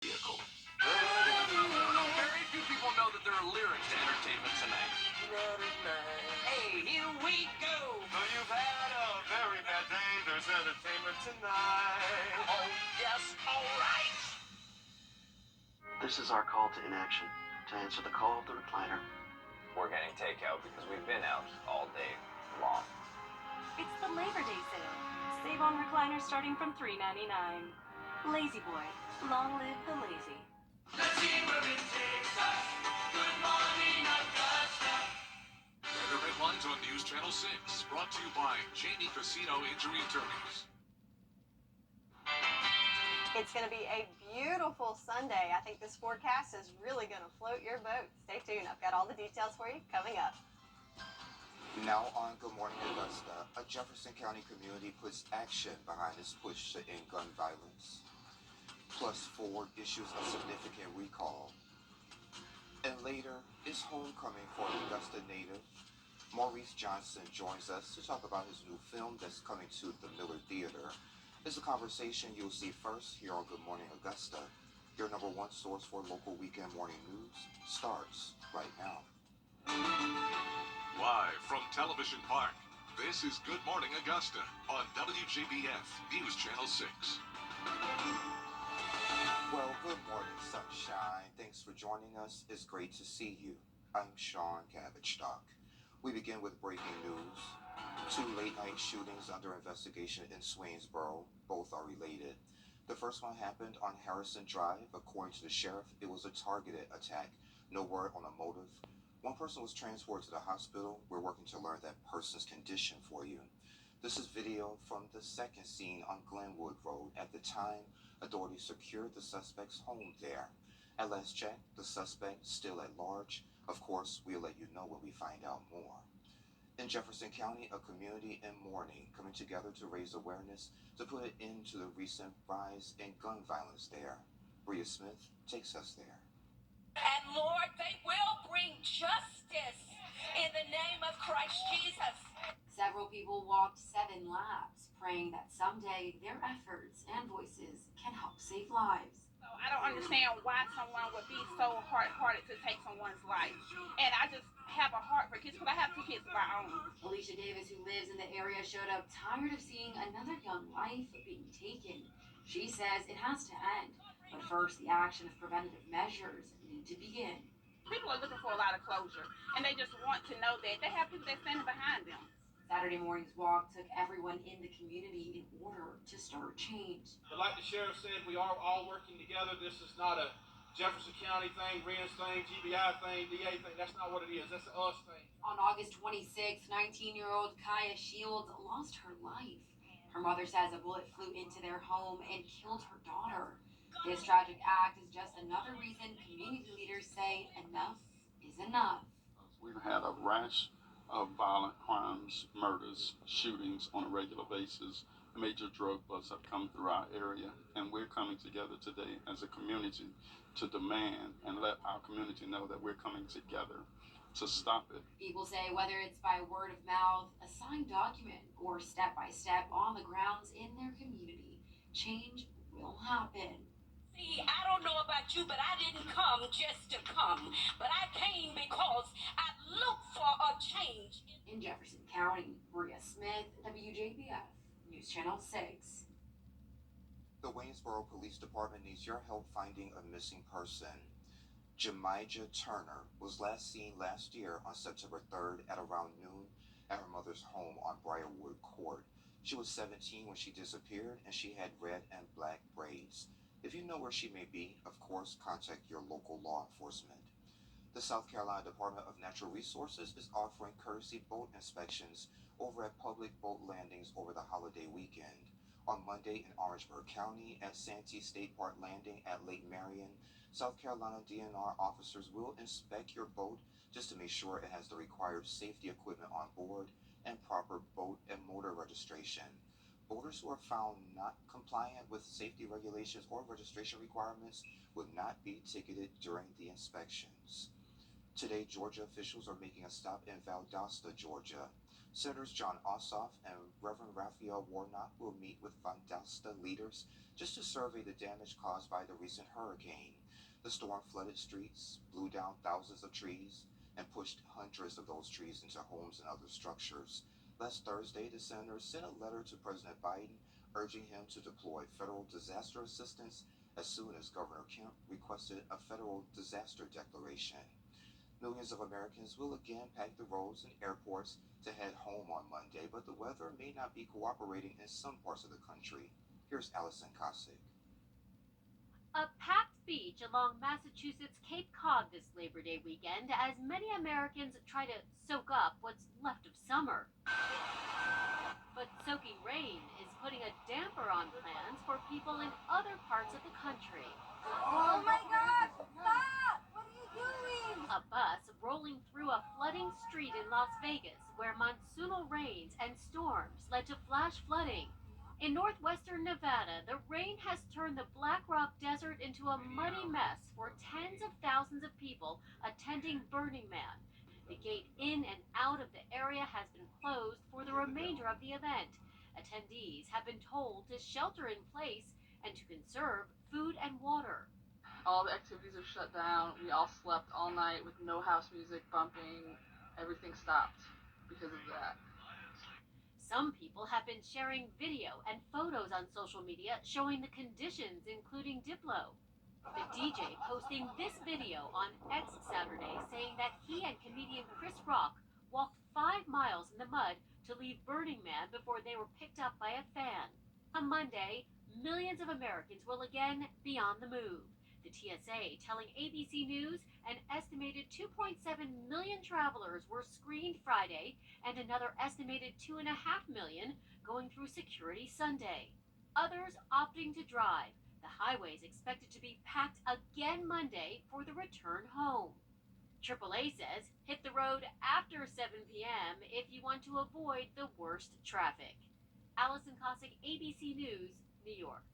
vehicle. Very few people know that there are lyrics to Entertainment Tonight. Hey, here we go. So you've had a very bad day. There's entertainment tonight. Oh, yes, all right. This is our call to inaction, to answer the call of the recliner. We're getting takeout because we've been out all day long. It's the Labor Day sale. Save on recliners starting from $3.99. Lazy Boy, long live the lazy. Let's see where it takes us. Good morning, Augusta. Weather headlines on News Channel 6, brought to you by Jamie Casino Injury Attorneys. It's going to be a beautiful Sunday. I think this forecast is really going to float your boat. Stay tuned. I've got all the details for you coming up. Now on Good Morning Augusta, a Jefferson County community puts action behind its push to end gun violence. Plus, Ford issues a significant recall. And later, it's homecoming for an Augusta native. Maurice Johnson joins us to talk about his new film that's coming to the Miller Theater. It's a conversation you'll see first here on Good Morning Augusta. Your number one source for local weekend morning news starts right now. Live from Television Park, this is Good Morning Augusta on WJBF News Channel 6. Well, good morning, sunshine. Thanks for joining us. It's great to see you. I'm Sean Cabbage-Stock. We begin with breaking news. 2 late-night shootings under investigation in Swainsboro. Both are related. The first one happened on Harrison Drive. According to the sheriff, it was a targeted attack. No word on a motive. One person was transported to the hospital. We're working to learn that person's condition for you. This is video from the second scene on Glenwood Road. At the time, authorities secured the suspect's home there. At last check, the suspect still at large. Of course, we'll let you know when we find out more. In Jefferson County, a community in mourning coming together to raise awareness to put an end to the recent rise in gun violence there. Bria Smith takes us there. And Lord, they will bring justice in the name of Christ Jesus. Several people walked 7 laps, praying that someday their efforts and voices can help save lives. I don't understand why someone would be so hard-hearted to take someone's life. And I just have a heart for kids because I have 2 kids of my own. Alicia Davis, who lives in the area, showed up tired of seeing another young life being taken. She says it has to end, but first the action of preventative measures need to begin. People are looking for a lot of closure, and they just want to know that they have people that stand behind them. Saturday morning's walk took everyone in the community in order to start change. But like the sheriff said, we are all working together. This is not a Jefferson County thing, Ren's thing, GBI thing, DA thing. That's not what it is. That's an us thing. On August 26th, 19-year-old Kaya Shields lost her life. Her mother says a bullet flew into their home and killed her daughter. This tragic act is just another reason community leaders say enough is enough. We've had a rash of violent crimes, murders, shootings on a regular basis. Major drug busts have come through our area, and we're coming together today as a community to demand and let our community know that we're coming together to stop it. People say whether it's by word of mouth, a signed document, or step-by-step on the grounds in their community, change will happen. See, I don't know about you, but I didn't come just to come. But I came because I look for a change. In Jefferson County, Bria Smith, WJBF, News Channel 6. The Waynesboro Police Department needs your help finding a missing person. Jemijah Turner was last seen last year on September 3rd at around noon at her mother's home on Briarwood Court. She was 17 when she disappeared, and she had red and black braids. If you know where she may be, of course, contact your local law enforcement. The South Carolina Department of Natural Resources is offering courtesy boat inspections over at public boat landings over the holiday weekend. On Monday in Orangeburg County at Santee State Park Landing at Lake Marion, South Carolina DNR officers will inspect your boat just to make sure it has the required safety equipment on board and proper boat and motor registration. Boaters who are found not compliant with safety regulations or registration requirements will not be ticketed during the inspections. Today, Georgia officials are making a stop in Valdosta, Georgia. Senators John Ossoff and Reverend Raphael Warnock will meet with Valdosta leaders just to survey the damage caused by the recent hurricane. The storm flooded streets, blew down thousands of trees, and pushed hundreds of those trees into homes and other structures. Last Thursday, the senators sent a letter to President Biden urging him to deploy federal disaster assistance as soon as Governor Kemp requested a federal disaster declaration. Millions of Americans will again pack the roads and airports to head home on Monday, but the weather may not be cooperating in some parts of the country. Here's Allison Kosick. A packed beach along Massachusetts' Cape Cod this Labor Day weekend as many Americans try to soak up what's left of summer. But soaking rain is putting a damper on plans for people in other parts of the country. Oh my gosh! Stop! What are you doing? A bus rolling through a flooding street in Las Vegas where monsoonal rains and storms led to flash flooding. In northwestern Nevada, the rain has turned the Black Rock Desert into a muddy mess for tens of thousands of people attending Burning Man. The gate in and out of the area has been closed for the remainder of the event. Attendees have been told to shelter in place and to conserve food and water. All the activities are shut down. We all slept all night with no house music bumping. Everything stopped because of that. Some people have been sharing video and photos on social media showing the conditions, including Diplo. The DJ posting this video on X Saturday saying that he and comedian Chris Rock walked 5 miles in the mud to leave Burning Man before they were picked up by a fan. On Monday, millions of Americans will again be on the move. The TSA telling ABC News an estimated 2.7 million travelers were screened Friday and another estimated 2.5 million going through security Sunday. Others opting to drive. The highways expected to be packed again Monday for the return home. AAA says hit the road after 7 p.m. if you want to avoid the worst traffic. Allison Kosick, ABC News, New York.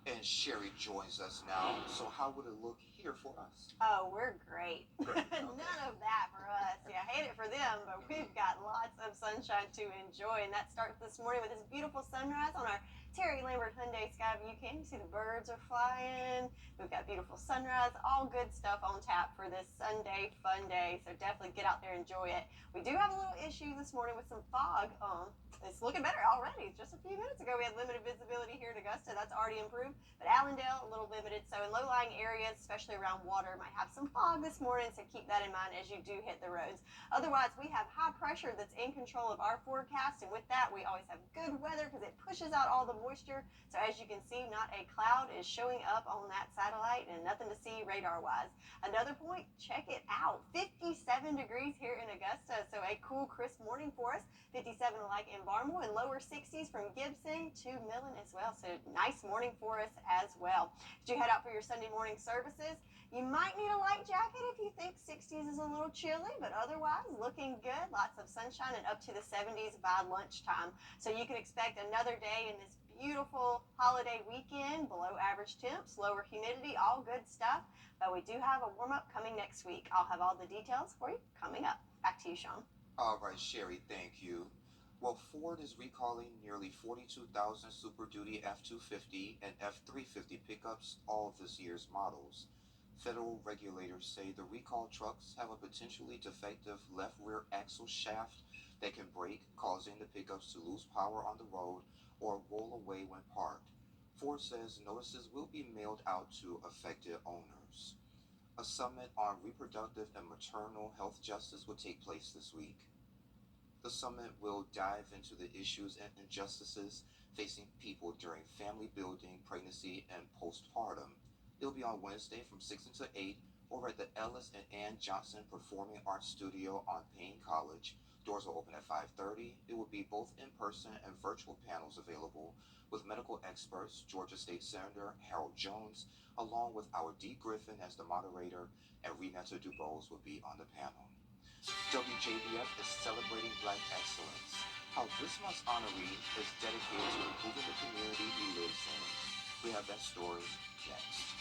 And Sherry joins us now. So how would it look here for us? Oh, we're great. Great. Okay. None of that for us. Yeah, hate it for them, but we've got lots of sunshine to enjoy. And that starts this morning with this beautiful sunrise on our Terry Lambert Hyundai Skyview Cam. You see the birds are flying. We've got beautiful sunrise. All good stuff on tap for this Sunday fun day. So definitely get out there and enjoy it. We do have a little issue this morning with some fog. It's looking better already. Just a few minutes ago, we had limited visibility here in Augusta. That's already improved. But Allendale, a little limited. So in low-lying areas, especially around water, might have some fog this morning. So keep that in mind as you do hit the roads. Otherwise, we have high pressure that's in control of our forecast. And with that, we always have good weather because it pushes out all the moisture. So as you can see, not a cloud is showing up on that satellite and nothing to see radar-wise. Another point, check it out. 57 degrees here in Augusta. So a cool, crisp morning for us. 57 alike in Barnwell and lower 60s from Gibson to Millen as well. So nice morning for us as well. As you head out for your Sunday morning services, you might need a light jacket if you think 60s is a little chilly, but otherwise looking good. Lots of sunshine and up to the 70s by lunchtime. So you can expect another day in this beautiful holiday weekend, below average temps, lower humidity, all good stuff. But we do have a warm-up coming next week. I'll have all the details for you coming up. Back to you, Sean. All right, Sherry, thank you. Well, Ford is recalling nearly 42,000 Super Duty F-250 and F-350 pickups, all of this year's models. Federal regulators say the recalled trucks have a potentially defective left rear axle shaft that can break, causing the pickups to lose power on the road or roll away when parked. Ford says notices will be mailed out to affected owners. A summit on reproductive and maternal health justice will take place this week. The summit will dive into the issues and injustices facing people during family building, pregnancy, and postpartum. It'll be on Wednesday from 6 until 8 over at the Ellis and Ann Johnson Performing Arts Studio on Payne College. Doors will open at 5:30. It will be both in-person and virtual panels available with medical experts, Georgia State Senator Harold Jones, along with our Dee Griffin as the moderator, and Renata Dubose will be on the panel. WJBF is celebrating Black excellence. How this month's honoree is dedicated to improving the community he lives in. We have that story next.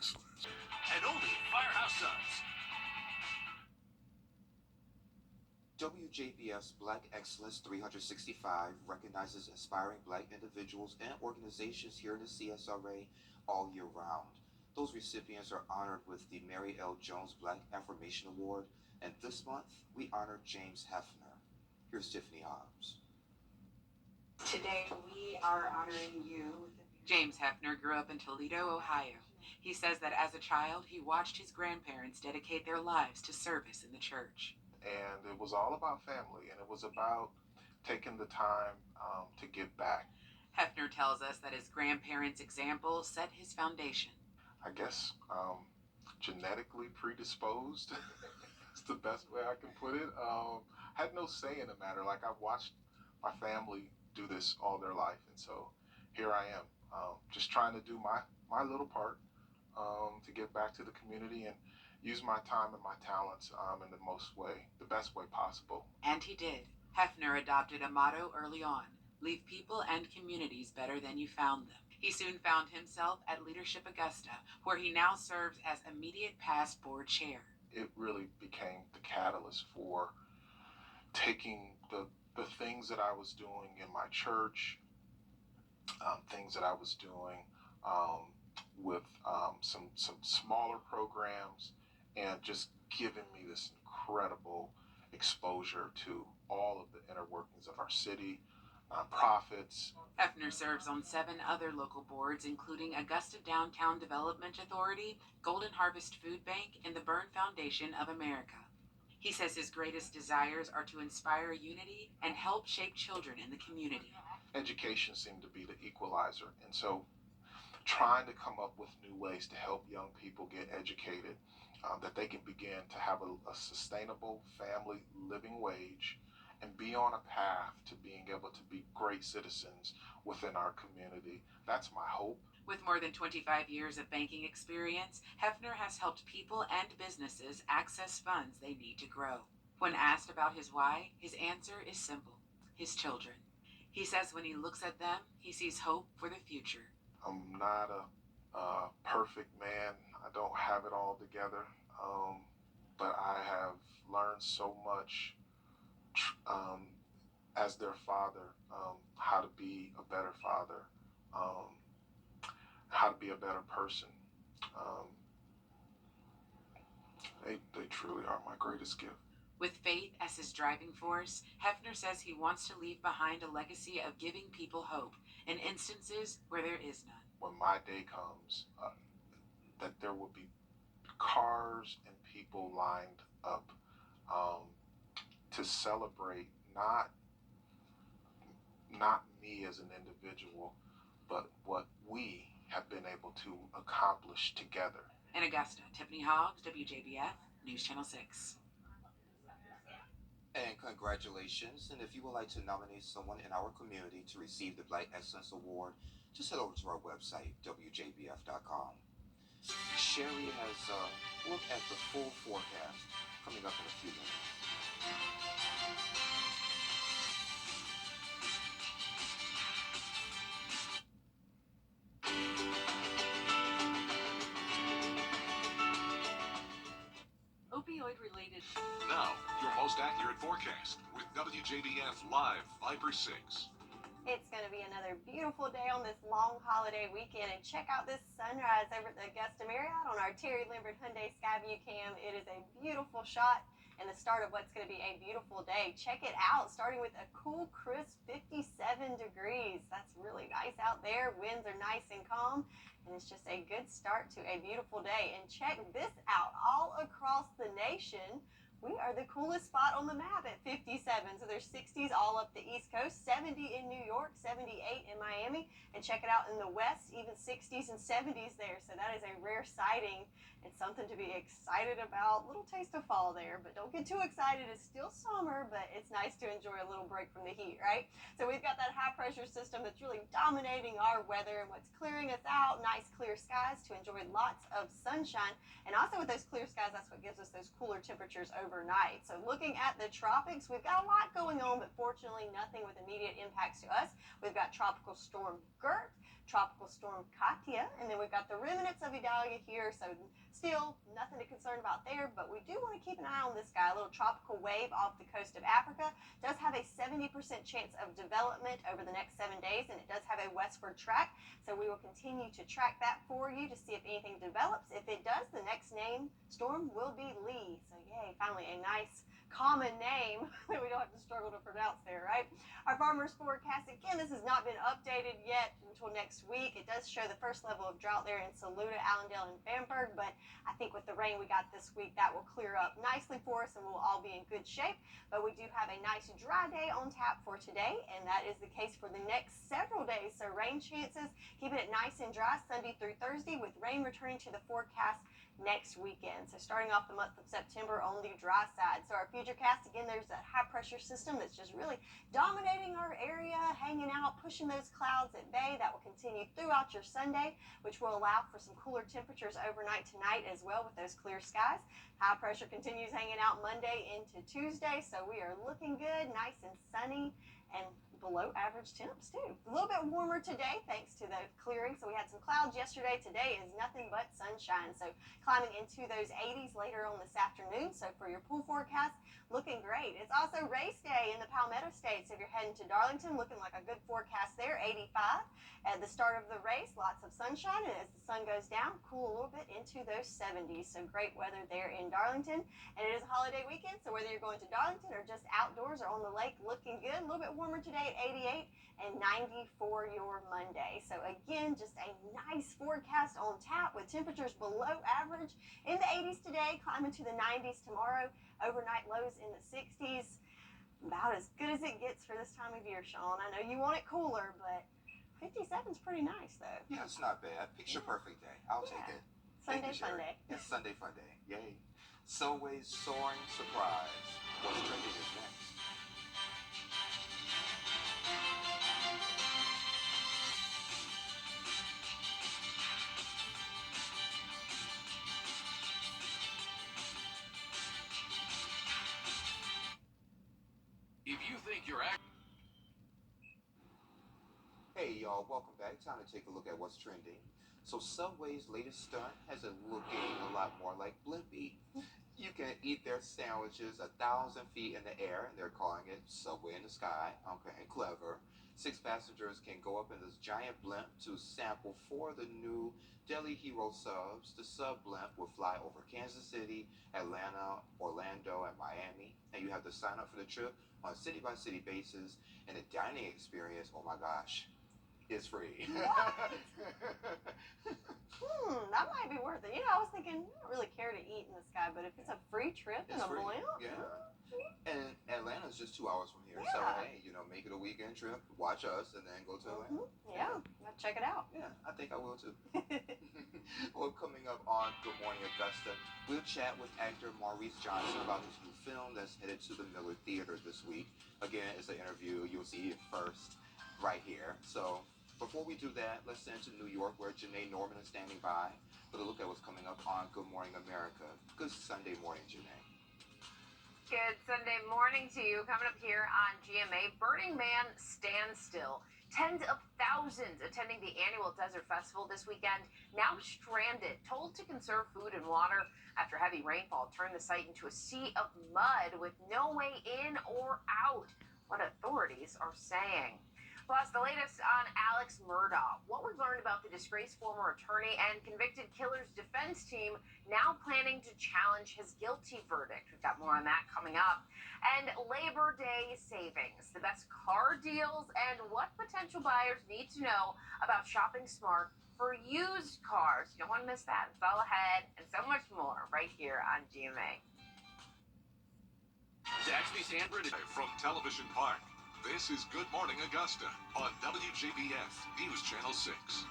excellence. And only Firehouse Subs. WJBF's Black Excellence 365 recognizes inspiring Black individuals and organizations here in the CSRA all year round. Those recipients are honored with the Mary L. Jones Black Affirmation Award, and this month we honor James Hefner. Here's Tiffany Hobbs. Today we are honoring you. James Hefner grew up in Toledo, Ohio. He says that as a child, he watched his grandparents dedicate their lives to service in the church. And it was all about family, and it was about taking the time to give back. Hefner tells us that his grandparents' example set his foundation. I guess genetically predisposed is the best way I can put it. Had no say in the matter. Like, I've watched my family do this all their life, and so here I am, just trying to do my little part to give back to the community and use my time and my talents in the best way possible. And he did. Hefner adopted a motto early on: leave people and communities better than you found them. He soon found himself at Leadership Augusta, where he now serves as immediate past board chair. It really became the catalyst for taking the things that I was doing in my church, things that I was doing with some smaller programs, and just giving me this incredible exposure to all of the inner workings of our city, nonprofits. Hefner serves on 7 other local boards, including Augusta Downtown Development Authority, Golden Harvest Food Bank, and the Byrne Foundation of America. He says his greatest desires are to inspire unity and help shape children in the community. Education seemed to be the equalizer, and so trying to come up with new ways to help young people get educated, that they can begin to have a sustainable family living wage and be on a path to being able to be great citizens within our community. That's my hope. With more than 25 years of banking experience, Hefner has helped people and businesses access funds they need to grow. When asked about his why, his answer is simple: his children. He says when he looks at them, he sees hope for the future. I'm not a perfect man. I don't have it all together, but I have learned so much as their father, how to be a better father, how to be a better person. They truly are my greatest gift. With faith as his driving force, Hefner says he wants to leave behind a legacy of giving people hope in instances where there is none. When my day comes, that there will be cars and people lined up to celebrate not me as an individual, but what we have been able to accomplish together. In Augusta, Tiffany Hobbs, WJBF, News Channel 6. And congratulations. And if you would like to nominate someone in our community to receive the Black Excellence Award, just head over to our website, WJBF.com. Sherry has a look at the full forecast coming up in a few minutes. Opioid-related. Now, your most accurate forecast with WJBF Live Viper 6. It's going to be another beautiful day on this long holiday weekend, and check out this sunrise over at the Augusta Marriott on our Terry Lambert Hyundai Skyview Cam. It is a beautiful shot and the start of what's going to be a beautiful day. Check it out, starting with a cool, crisp 57 degrees. That's really nice out there. Winds are nice and calm, and it's just a good start to a beautiful day. And check this out, all across the nation, we are the coolest spot on the map at 57. So there's 60s all up the East Coast, 70 in New York, 78 in Miami, and check it out in the West, even 60s and 70s there. So that is a rare sighting and something to be excited about. Little taste of fall there, but don't get too excited. It's still summer, but it's nice to enjoy a little break from the heat, right? So we've got that high pressure system that's really dominating our weather, and what's clearing us out, nice clear skies to enjoy lots of sunshine. And also with those clear skies, that's what gives us those cooler temperatures overnight. So looking at the tropics, we've got a lot going going on, but fortunately nothing with immediate impacts to us. We've got Tropical Storm Gert, Tropical Storm Katia, and then we've got the remnants of Idalia here, so still nothing to concern about there, but we do want to keep an eye on this guy. A little tropical wave off the coast of Africa does have a 70% chance of development over the next 7 days, and it does have a westward track, so we will continue to track that for you to see if anything develops. If it does, the next name storm will be Lee, so yay, finally a nice common name that we don't have to struggle to pronounce there, right? Our farmers forecast, again, this has not been updated yet until next week. It does show the first level of drought there in Saluda, Allendale, and Bamberg, but I think with the rain we got this week, that will clear up nicely for us and we'll all be in good shape. But we do have a nice dry day on tap for today, and that is the case for the next several days. So rain chances, keeping it nice and dry Sunday through Thursday, with rain returning to the forecast next weekend. So starting off the month of September on the dry side. So our future cast, again, there's that high pressure system that's just really dominating our area, hanging out, pushing those clouds at bay. That will continue throughout your Sunday, which will allow for some cooler temperatures overnight tonight as well with those clear skies. High pressure continues hanging out Monday into Tuesday, so we are looking good, nice and sunny, and below average temps too. A little bit warmer today thanks to the clearing. So we had some clouds yesterday. Today is nothing but sunshine. So climbing into those 80s later on this afternoon. So for your pool forecast, looking great. It's also race day in the Palmetto State. So if you're heading to Darlington, looking like a good forecast there, 85. At the start of the race, lots of sunshine, and as the sun goes down, cool a little bit into those 70s. So great weather there in Darlington. And it is a holiday weekend, so whether you're going to Darlington or just outdoors or on the lake, looking good. A little bit warmer today at 88 and 90 for your Monday. So again, just a nice forecast on tap with temperatures below average in the 80s today, climbing to the 90s tomorrow. Overnight lows in the 60s. About as good as it gets for this time of year, Sean. I know you want it cooler, but 57's pretty nice, though. Yeah, it's not bad. Picture perfect day. I'll take it. Sunday fun day. Yes, Sunday fun day. Yay. Subway's soaring surprise. What's trending is next. If you think you're Hey y'all, welcome back. Time to take a look at what's trending. So Subway's latest stunt has it looking a lot more like Blimpie. You can eat their sandwiches 1,000 feet in the air, and they're calling it Subway in the Sky. Okay, clever. 6 passengers can go up in this giant blimp to sample 4 of the new Deli Hero subs. The sub blimp will fly over Kansas City, Atlanta, Orlando, and Miami. And you have to sign up for the trip on a city-by-city basis, and the dining experience, oh my gosh, is free. That might be worth it. You know, I was thinking, I don't really care to eat in the sky, but if it's a free trip in a blimp. Yeah. And Atlanta's just 2 hours from here. Yeah. So, hey, you know, make it a weekend trip, watch us, and then go to Atlanta. Yeah, check it out. Yeah, I think I will too. Well, coming up on Good Morning Augusta, we'll chat with actor Maurice Johnson about his new film that's headed to the Miller Theater this week. Again, it's an interview. You'll see it first right here. So before we do that, let's send to New York, where Janae Norman is standing by with a look at what's coming up on Good Morning America. Good Sunday morning, Janae. Good Sunday morning to you. Coming up here on GMA, Burning Man Standstill. Tens of thousands attending the annual Desert Festival this weekend, now stranded, told to conserve food and water after heavy rainfall turned the site into a sea of mud with no way in or out, what authorities are saying. Plus, the latest on Alex Murdaugh, what we've learned about the disgraced former attorney and convicted killer's defense team now planning to challenge his guilty verdict. We've got more on that coming up. And Labor Day savings, the best car deals, and what potential buyers need to know about shopping smart for used cars. You don't want to miss that. It's all ahead, and so much more right here on GMA. Zaxby Sandbridge from Television Park. This is Good Morning Augusta on WJBF News Channel 6.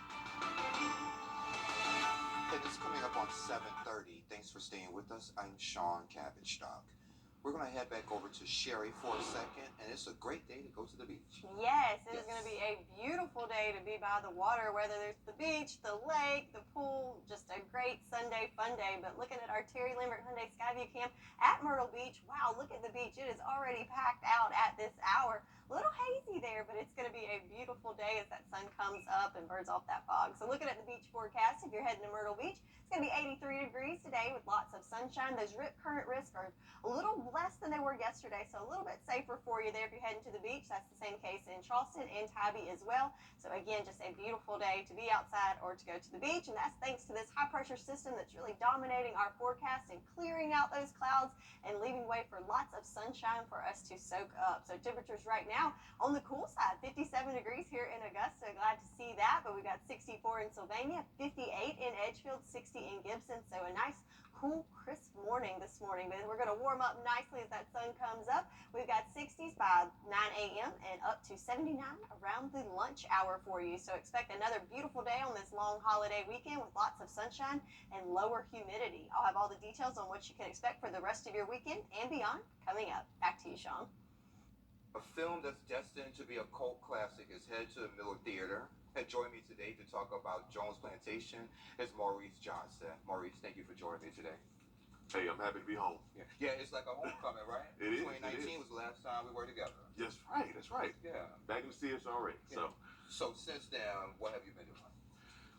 And it's coming up on 7:30. Thanks for staying with us. I'm Sean Cabbage Stock. We're going to head back over to Sherry for a second, and it's a great day to go to the beach. Yes, it is going to be a beautiful day to be by the water, whether there's the beach, the lake, the pool, just a great Sunday fun day. But looking at our Terry Lambert Hyundai Skyview Camp at Myrtle Beach, wow, look at the beach. It is already packed out at this hour. A little hazy there, but it's going to be a beautiful day as that sun comes up and burns off that fog. So looking at the beach forecast, if you're heading to Myrtle Beach, it's going to be 83 degrees today with lots of sunshine. Those rip current risks are a little less than they were yesterday, so a little bit safer for you there if you're heading to the beach. That's the same case in Charleston and Tybee as well. So again, just a beautiful day to be outside or to go to the beach, and that's thanks to this high pressure system that's really dominating our forecast and clearing out those clouds and leaving way for lots of sunshine for us to soak up. So temperatures right now on the cool side, 57 degrees here in Augusta. Glad to see that, but we've got 64 in Sylvania, 58 in Edgefield, 60 in Gibson. So a nice cool, crisp morning this morning, but we're going to warm up nicely as that sun comes up. We've got 60s by 9 a.m. and up to 79 around the lunch hour for you. So expect another beautiful day on this long holiday weekend with lots of sunshine and lower humidity. I'll have all the details on what you can expect for the rest of your weekend and beyond coming up. Back to you, Sean. A film that's destined to be a cult classic is headed to the Miller Theater. And joining me today to talk about Jones Plantation is Maurice Johnson. Maurice, thank you for joining me today. Hey, I'm happy to be home. Yeah, it's like a homecoming, right? It is. 2019 was the last time we were together. That's right. That's right. Yeah. Back in the theaters already. Yeah. So since then, what have you been doing?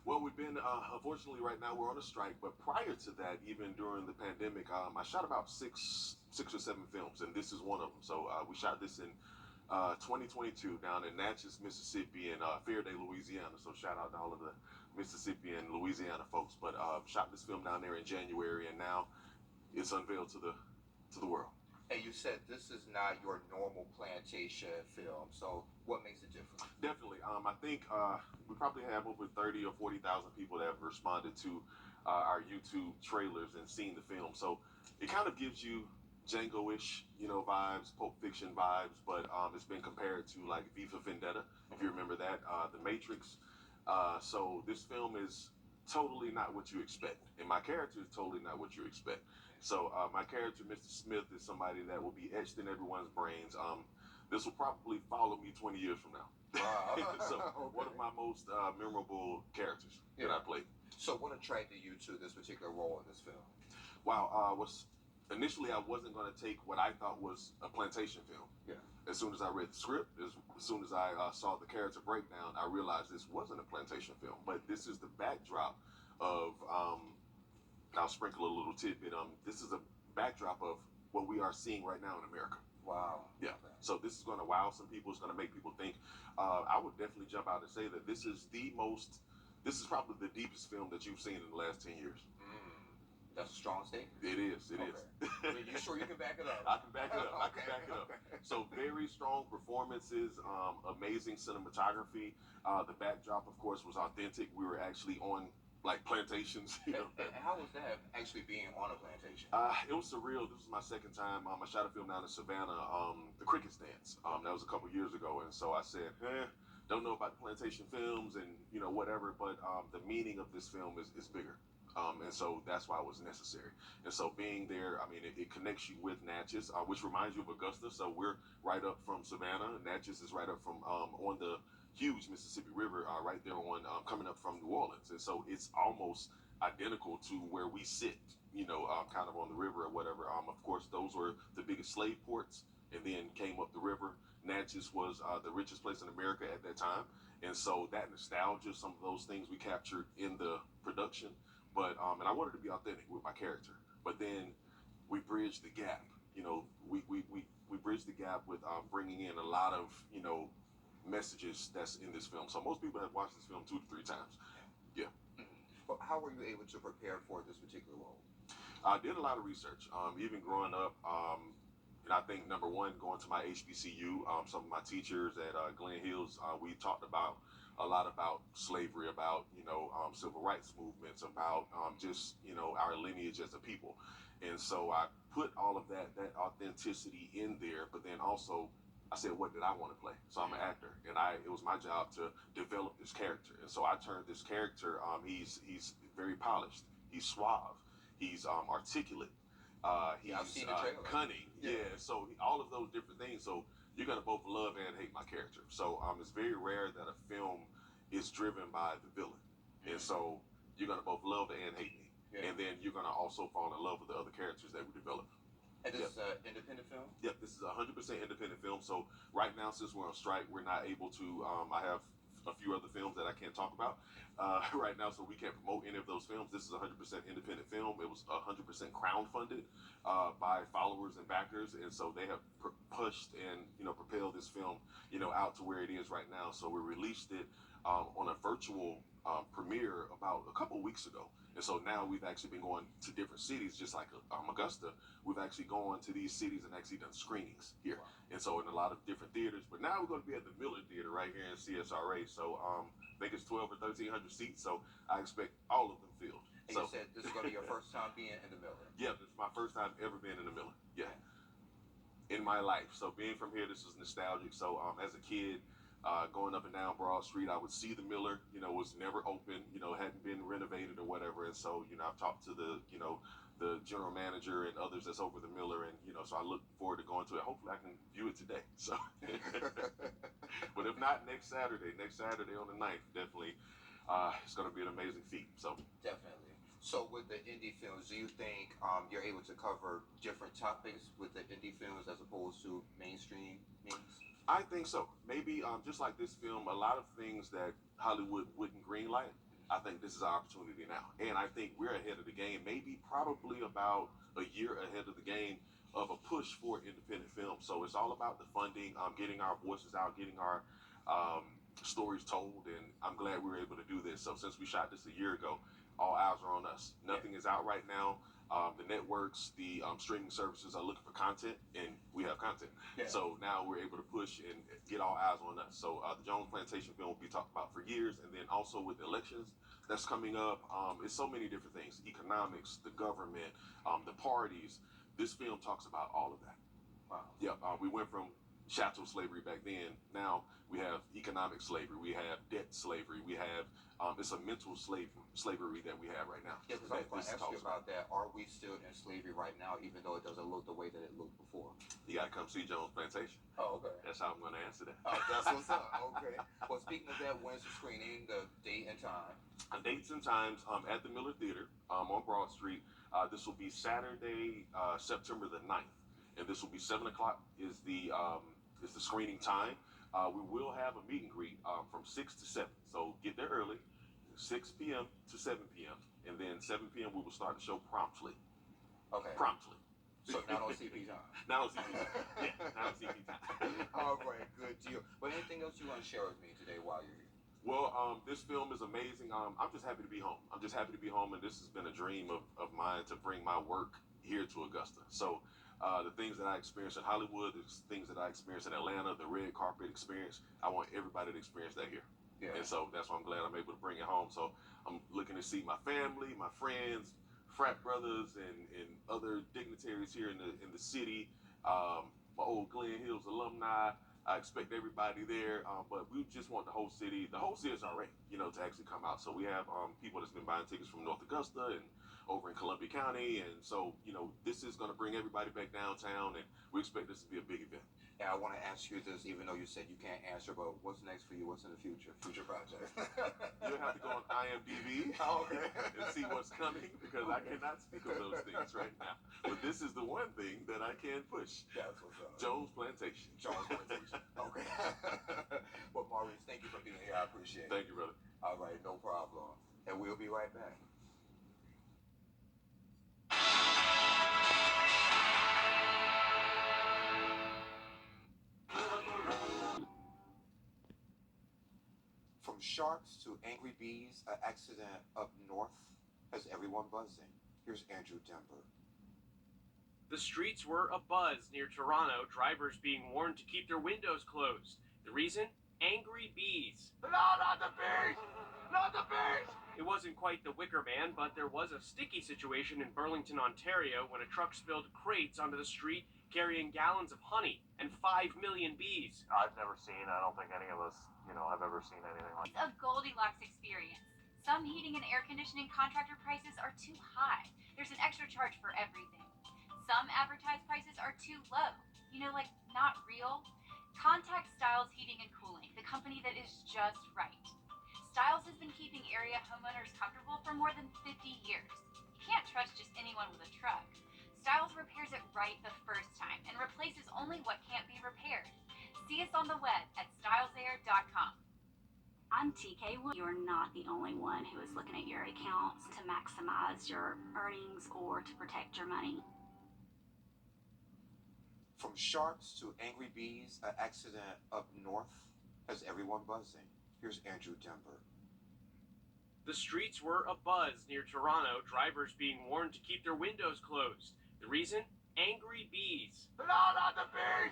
Well, we've been, unfortunately, right now we're on a strike. But prior to that, even during the pandemic, I shot about six or seven films, and this is one of them. So we shot this in 2022 down in Natchez, Mississippi, and Faraday, Louisiana. So shout out to all of the Mississippi and Louisiana folks. But shot this film down there in January, and now it's unveiled to the world. And you said this is not your normal plantation film. So what makes it different? Definitely. I think we probably have over 30 or 40,000 people that have responded to our YouTube trailers and seen the film. So it kind of gives you Django-ish, vibes, Pulp Fiction vibes, but it's been compared to like V for Vendetta, if you remember that, The Matrix. So this film is totally not what you expect, and my character is totally not what you expect. So my character, Mr. Smith, is somebody that will be etched in everyone's brains. This will probably follow me 20 years from now. Wow. So one of my most memorable characters that I played. So what attracted you to this particular role in this film? Wow, initially I wasn't going to take what I thought was a plantation film. Yeah. As soon as I read the script, as soon as I saw the character breakdown, I realized this wasn't a plantation film, but this is the backdrop of, I'll sprinkle a little tidbit, this is a backdrop of what we are seeing right now in America. Wow. Yeah. So this is going to wow some people. It's going to make people think. I would definitely jump out and say that this is probably the deepest film that you've seen in the last 10 years. That's a strong statement. It is. Are you sure you can back it up? I can back it up. I can back it up. So very strong performances, amazing cinematography. The backdrop, of course, was authentic. We were actually on like plantations. And how was that actually being on a plantation? It was surreal. This was my second time. I shot a film down in Savannah, The Crickets Dance. That was a couple years ago, and so I said, don't know about the plantation films and whatever, but the meaning of this film is bigger. And so that's why it was necessary. And so being there, I mean, it connects you with Natchez, which reminds you of Augusta. So we're right up from Savannah. Natchez is right up from on the huge Mississippi River, right there on coming up from New Orleans. And so it's almost identical to where we sit, kind of on the river or whatever. Of course, those were the biggest slave ports, and then came up the river. Natchez was the richest place in America at that time. And so that nostalgia, some of those things we captured in the production. But and I wanted to be authentic with my character. But then we bridged the gap. We bridged the gap with bringing in a lot of messages that's in this film. So most people have watched this film 2 to 3 times. Yeah. Well, how were you able to prepare for this particular role? I did a lot of research. Even growing up, and I think number one, going to my HBCU, some of my teachers at Glen Hills, we talked about a lot about slavery, about civil rights movements, about just our lineage as a people. And so I put all of that authenticity in there, but then also I said, what did I want to play? So I'm an actor, and it was my job to develop this character. And so I turned this character, he's very polished, he's suave, he's articulate, He's I've seen the trailer. cunning. Yeah. So all of those different things. So you're gonna both love and hate my character. So it's very rare that a film is driven by the villain, and so you're gonna both love and hate me, and then you're gonna also fall in love with the other characters that we develop. And this is an independent film? Yep, this is a 100% independent film. So right now, since we're on strike, we're not able to. I have a few other films that I can't talk about right now, so we can't promote any of those films. This is a 100% independent film. It was 100% crowdfunded by followers and backers, and so they have pushed and propelled this film out to where it is right now. So we released it on a virtual premiere about a couple weeks ago. And so now we've actually been going to different cities, just like Augusta. We've actually gone to these cities and actually done screenings here. Wow. And so in a lot of different theaters. But now we're going to be at the Miller Theater right here in CSRA. So I think it's 12 or 1,300 seats. So I expect all of them filled. And you said this is going to be your first time being in the Miller? Yeah, this is my first time ever being in the Miller. Yeah. In my life. So being from here, this is nostalgic. So as a kid, going up and down Broad Street, I would see the Miller, was never open, hadn't been renovated or whatever. And so, I've talked to the general manager and others that's over the Miller. And, so I look forward to going to it. Hopefully I can view it today. So, but if not, next Saturday on the 9th, definitely, it's going to be an amazing feat. So definitely. So with the indie films, do you think you're able to cover different topics with the indie films as opposed to mainstream means? I think so. Maybe just like this film, a lot of things that Hollywood wouldn't greenlight, I think this is our opportunity now. And I think we're ahead of the game, maybe probably about a year ahead of the game of a push for independent film. So it's all about the funding, getting our voices out, getting our stories told. And I'm glad we were able to do this. So since we shot this a year ago, all eyes are on us. Nothing is out right now. The networks, the streaming services are looking for content, and we have content. Yeah. So now we're able to push and get all eyes on us. So the Jones Plantation film will be talked about for years, and then also with the elections that's coming up, it's so many different things: economics, the government, the parties. This film talks about all of that. Wow. Yeah, we went from chattel slavery back then. Now we have economic slavery. We have debt slavery. We have it's a mental slavery that we have right now. Yeah, because I was going to ask you about that. Are we still in slavery right now, even though it doesn't look the way that it looked before? You got to come see Jones Plantation. Oh, okay. That's how I'm going to answer that. Oh, that's what's up. Okay. Well, speaking of that, when's the screening, the date and time? Dates and times at the Miller Theater on Broad Street. This will be Saturday, September the 9th. And this will be 7 o'clock is the screening time. We will have a meet and greet from 6 to 7. So get there early, 6 p.m. to 7 p.m. And then 7 p.m. we will start the show promptly. Okay. Promptly. So not on CP time. Not on CP time. Yeah, not on CP time. All right, good deal. But anything else you want to share with me today while you're here? Well, this film is amazing. I'm just happy to be home. I'm just happy to be home, and this has been a dream of mine to bring my work here to Augusta. So the things that I experienced in Hollywood, the things that I experienced in Atlanta, the red carpet experience, I want everybody to experience that here. Yeah. And so that's why I'm glad I'm able to bring it home. So I'm looking to see my family, my friends, frat brothers, and other dignitaries here in the city, my old Glen Hills alumni. I expect everybody there, but we just want the whole city is already, to actually come out. So we have people that's been buying tickets from North Augusta and over in Columbia County, and so this is going to bring everybody back downtown, and we expect this to be a big event. Yeah, I want to ask you this, even though you said you can't answer, but what's next for you? What's in the future projects? You'll have to go on IMDb and see what's coming, because I cannot speak of those things right now. But this is the one thing that I can push. That's what's up. Jones Plantation. Jones Plantation. Okay. Well, Maurice, thank you for being here. I appreciate it. Thank you, brother. All right, no problem. And we'll be right back. From sharks to angry bees, an accident up north has everyone buzzing. Here's Andrew Denver. The streets were abuzz near Toronto, drivers being warned to keep their windows closed. The reason? Angry bees. No, not the bees! Not the bees! It wasn't quite the Wicker Man, but there was a sticky situation in Burlington, Ontario, when a truck spilled crates onto the street carrying gallons of honey and 5 million bees. I've never seen, I don't think any of us, have ever seen anything like that. It's a Goldilocks experience. Some heating and air conditioning contractor prices are too high. There's an extra charge for everything. Some advertised prices are too low. You know, like not real. Contact Styles Heating and Cooling, the company that is just right. Styles has been keeping area homeowners comfortable for more than 50 years. You can't trust just anyone with a truck. Styles repairs it right the first time and replaces only what can't be repaired. See us on the web at stylesair.com. I'm TK. You're not the only one who is looking at your accounts to maximize your earnings or to protect your money. From sharks to angry bees, an accident up north has everyone buzzing. Here's Andrew Denver. The streets were abuzz near Toronto, drivers being warned to keep their windows closed. The reason? Angry bees. No, not the bees!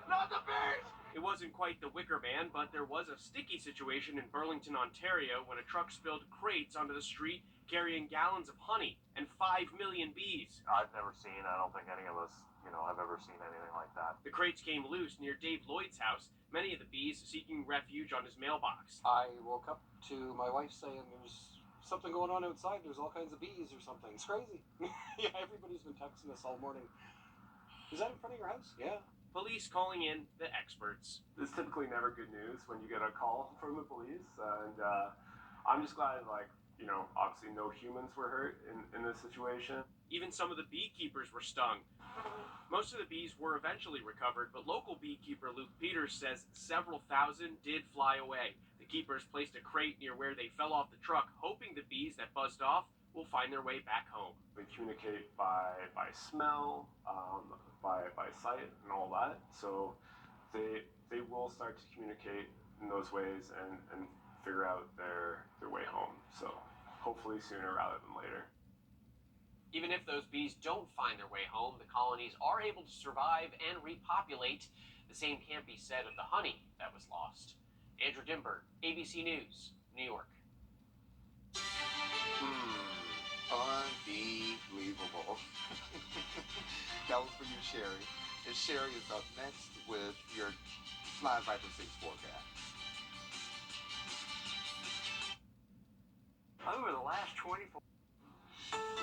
Not the bees! It wasn't quite the Wicker Man, but there was a sticky situation in Burlington, Ontario, when a truck spilled crates onto the street carrying gallons of honey and 5 million bees. I've never seen, I don't think any of us, have ever seen anything like that. The crates came loose near Dave Lloyd's house, many of the bees seeking refuge on his mailbox. I woke up to my wife saying there's something going on outside, there's all kinds of bees or something. It's crazy. Yeah, everybody's been texting us all morning. Is that in front of your house? Yeah. Police calling in the experts. It's typically never good news when you get a call from the police, and I'm just glad, obviously no humans were hurt in this situation. Even some of the beekeepers were stung. Most of the bees were eventually recovered, but local beekeeper Luke Peters says several thousand did fly away. The keepers placed a crate near where they fell off the truck, hoping the bees that buzzed off will find their way back home. We communicate by smell, by sight, and all that. So they will start to communicate in those ways and figure out their way home. So hopefully sooner rather than later. Even if those bees don't find their way home, the colonies are able to survive and repopulate. The same can't be said of the honey that was lost. Andrew Dimberg, ABC News, New York. Unbelievable. That was for you, Sherry. And Sherry is up next with your Fly Viper 6 forecast. Over the last 24...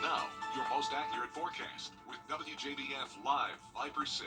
Now, your most accurate forecast with WJBF Live Viper 6.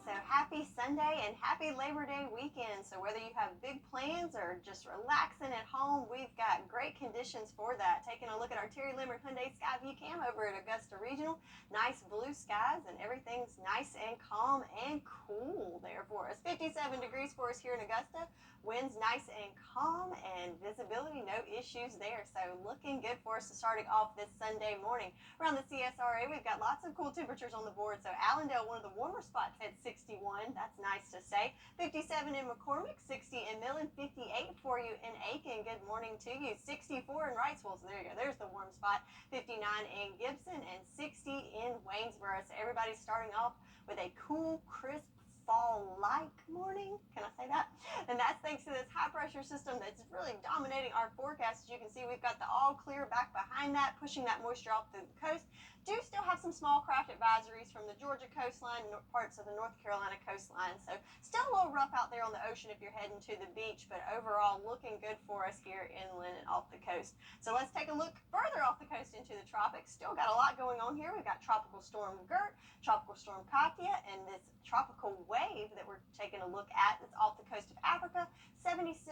So happy Sunday and happy Labor Day weekend. So whether you have big plans or just relaxing at home, we've got great conditions for that. Taking a look at our Terry Lambert Hyundai Skyview Cam over at Augusta Regional. Nice blue skies and everything's nice and calm and cool there for us. 57 degrees for us here in Augusta. Winds nice and calm and visibility, no issues there. So looking good for us to starting off this Sunday morning. Around the CSRA, we've got lots of cool temperatures on the board. So Allendale, one of the warmer spots, at 61. That's nice to say. 57 in McCormick, 60 in Millen, 58 for you in Aiken. Good morning to you. 64 in Wrightsville. So there you go. There's the warm spot. 59 in Gibson and 60 in Waynesboro. So everybody's starting off with a cool, crisp, fall-like morning. Can I say that? And that's thanks to this high-pressure system that's really dominating our forecast. As you can see, we've got the all clear back behind that, pushing that moisture off through the coast. Do still have some small craft advisories from the Georgia coastline, parts of the North Carolina coastline. So still a little rough out there on the ocean if you're heading to the beach, but overall looking good for us here inland and off the coast. So let's take a look further off the coast into the tropics. Still got a lot going on here. We've got Tropical Storm Gert, Tropical Storm Katia, and this tropical wave that we're taking a look at that's off the coast of Africa. 70%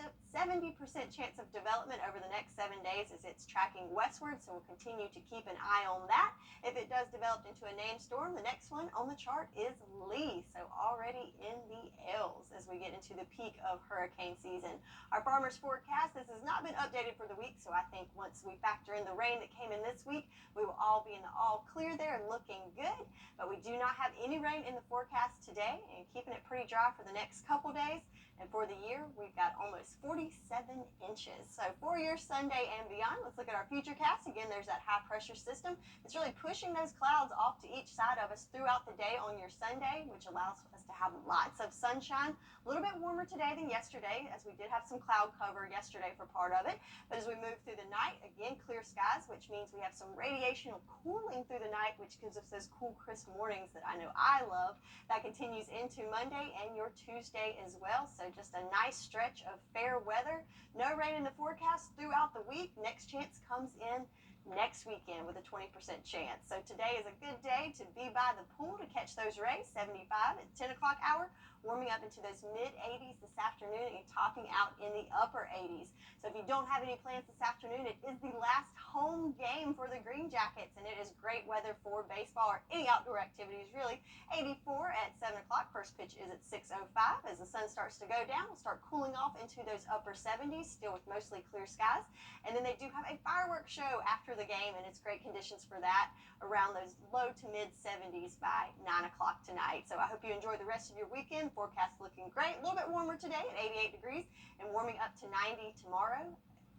chance of development over the next 7 days as it's tracking westward, so we'll continue to keep an eye on that. If it does develop into a named storm, the next one on the chart is Lee, so already in the L's as we get into the peak of hurricane season. Our farmers forecast, this has not been updated for the week, so I think once we factor in the rain that came in this week, we will all be in the all clear there and looking good, but we do not have any rain in the forecast today and keeping it pretty dry for the next couple days. And for the year, we've got almost 47 inches. So for your Sunday and beyond, let's look at our futurecast. Again, there's that high pressure system. It's really pushing those clouds off to each side of us throughout the day on your Sunday, which allows us to have lots of sunshine. A little bit warmer today than yesterday, as we did have some cloud cover yesterday for part of it. But as we move through the night, again, clear skies, which means we have some radiational cooling through the night, which gives us those cool, crisp mornings that I know I love. That continues into Monday and your Tuesday as well. So just a nice stretch of fair weather. No rain in the forecast throughout the week. Next chance comes in next weekend with a 20% chance. So today is a good day to be by the pool to catch those rays. 75 at 10 o'clock hour, warming up into those mid-80s this afternoon and topping out in the upper 80s. So if you don't have any plans this afternoon, it is the last home game for the Green Jackets, and it is great weather for baseball or any outdoor activities, really. 84 at 7 o'clock. First pitch is at 6:05. As the sun starts to go down, we'll start cooling off into those upper 70s, still with mostly clear skies. And then they do have a fireworks show after the game, and it's great conditions for that around those low to mid 70s by 9 o'clock tonight. So I hope you enjoy the rest of your weekend. Forecast looking great. A little bit warmer today at 88 degrees and warming up to 90 tomorrow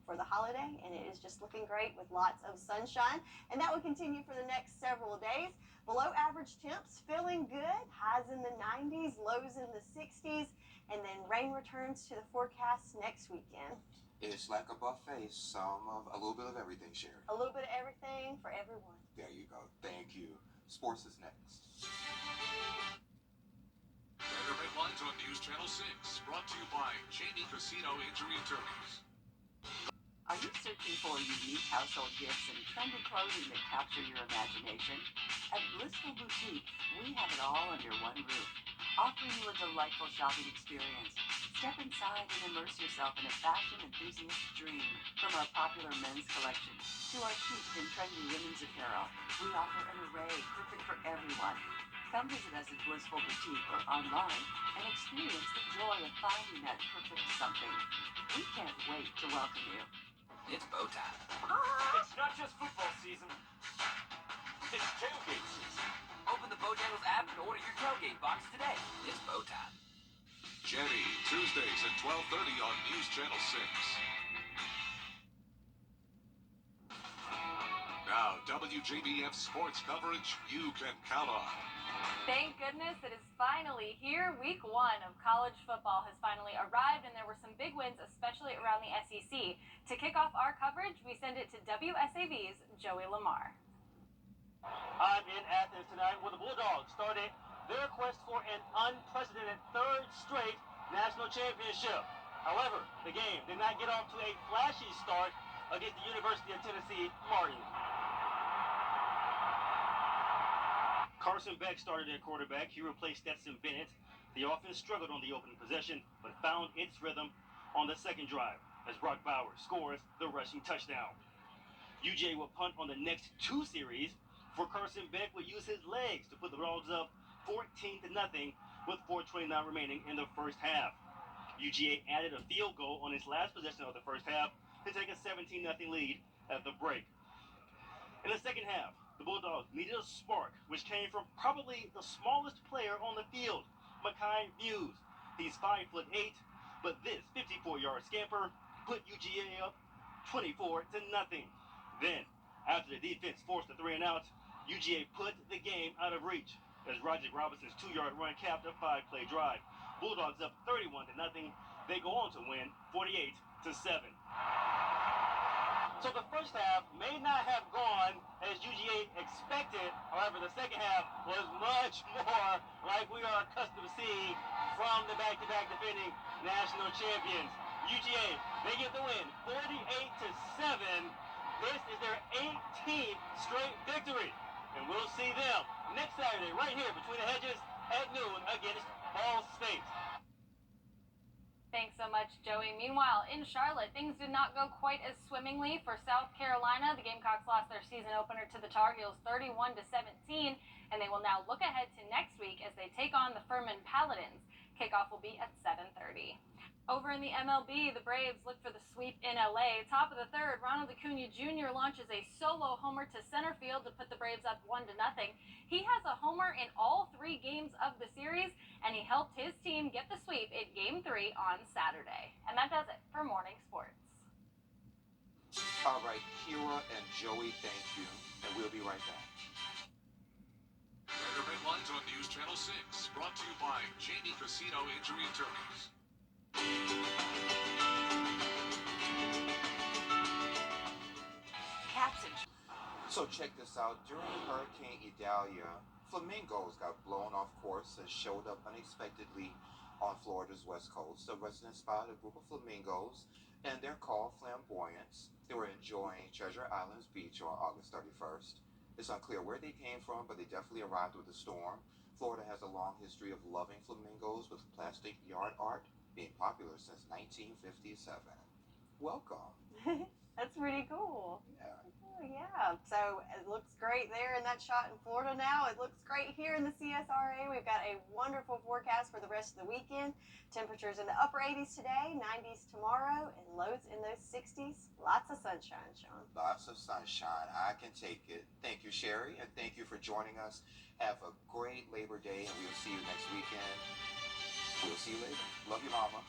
for the holiday. And it is just looking great with lots of sunshine. And that will continue for the next several days. Below average temps, feeling good. Highs in the 90s, lows in the 60s. And then rain returns to the forecast next weekend. It's like a buffet, a little bit of everything, Sherry. A little bit of everything for everyone. There you go. Thank you. Sports is next. Weather headlines on News Channel 6, brought to you by Cheney Casino Injury Attorneys. Are you searching for unique household gifts and trendy clothing that capture your imagination? At Blissful Boutique, we have it all under one roof, offering you a delightful shopping experience. Step inside and immerse yourself in a fashion enthusiast's dream. From our popular men's collection to our chic and trendy women's apparel, we offer an array perfect for everyone. Come visit us at Blissful Boutique or online and experience the joy of finding that perfect something. We can't wait to welcome you. It's bow time. It's not just football season. It's tailgate season. Open the Bojangles app and order your tailgate box today. It's bow time. Jenny, Tuesdays at 12:30 on News Channel 6. Now, WJBF sports coverage you can count on. Thank goodness it is finally here. Week 1 of college football has finally arrived, and there were some big wins, especially around the SEC. To kick off our coverage, we send it to WSAV's Joey Lamar. I'm in Athens tonight where the Bulldogs started their quest for an unprecedented third straight national championship. However, the game did not get off to a flashy start against the University of Tennessee Martin. Carson Beck started at quarterback. He replaced Stetson Bennett. The offense struggled on the opening possession, but found its rhythm on the second drive as Brock Bowers scores the rushing touchdown. UGA will punt on the next 2 series, for Carson Beck would use his legs to put the Dogs up 14-0 with 4:29 remaining in the first half. UGA added a field goal on its last possession of the first half to take a 17-0 lead at the break. In the second half, the Bulldogs needed a spark, which came from probably the smallest player on the field, Mekhi Muse. He's 5'8", but this 54-yard scamper put UGA up 24-0. Then, after the defense forced a 3-and-out, UGA put the game out of reach as Roger Robinson's 2-yard run capped a 5-play drive. Bulldogs up 31-0. They go on to win 48-7. So the first half may not have gone as UGA expected. However, the second half was much more like we are accustomed to seeing from the back-to-back defending national champions. UGA, they get the win 48-7. This is their 18th straight victory. And we'll see them next Saturday right here between the hedges at noon against Ball State. Thanks so much, Joey. Meanwhile, in Charlotte, things did not go quite as swimmingly for South Carolina. The Gamecocks lost their season opener to the Tar Heels 31-17, and they will now look ahead to next week as they take on the Furman Paladins. Kickoff will be at 7:30. Over in the MLB, the Braves look for the sweep in LA. Top of the third, Ronald Acuna Jr. launches a solo homer to center field to put the Braves up 1-0. He has a homer in all 3 games of the series, and he helped his team get the sweep in Game 3 on Saturday. And that does it for Morning Sports. All right, Kira and Joey, thank you, and we'll be right back. Weather headlines on News Channel 6, brought to you by Cheney Casino Injury Attorneys. So check this out. During Hurricane Idalia, flamingos got blown off course and showed up unexpectedly On Florida's west coast, a resident spotted a group of flamingos, and they're called flamboyants. They were enjoying Treasure Island's beach on August 31st. It's unclear where they came from, but they definitely arrived with a storm. Florida has a long history of loving flamingos, with plastic yard art being popular since 1957. Welcome. That's pretty cool. Yeah. Oh, yeah. So it looks great there in that shot in Florida now. It looks great here in the CSRA. We've got a wonderful forecast for the rest of the weekend. Temperatures in the upper 80s today, 90s tomorrow, and lows in those 60s. Lots of sunshine, Sean. Lots of sunshine. I can take it. Thank you, Sherry, and thank you for joining us. Have a great Labor Day, and we'll see you next weekend. We'll see you later. Love you, Mama.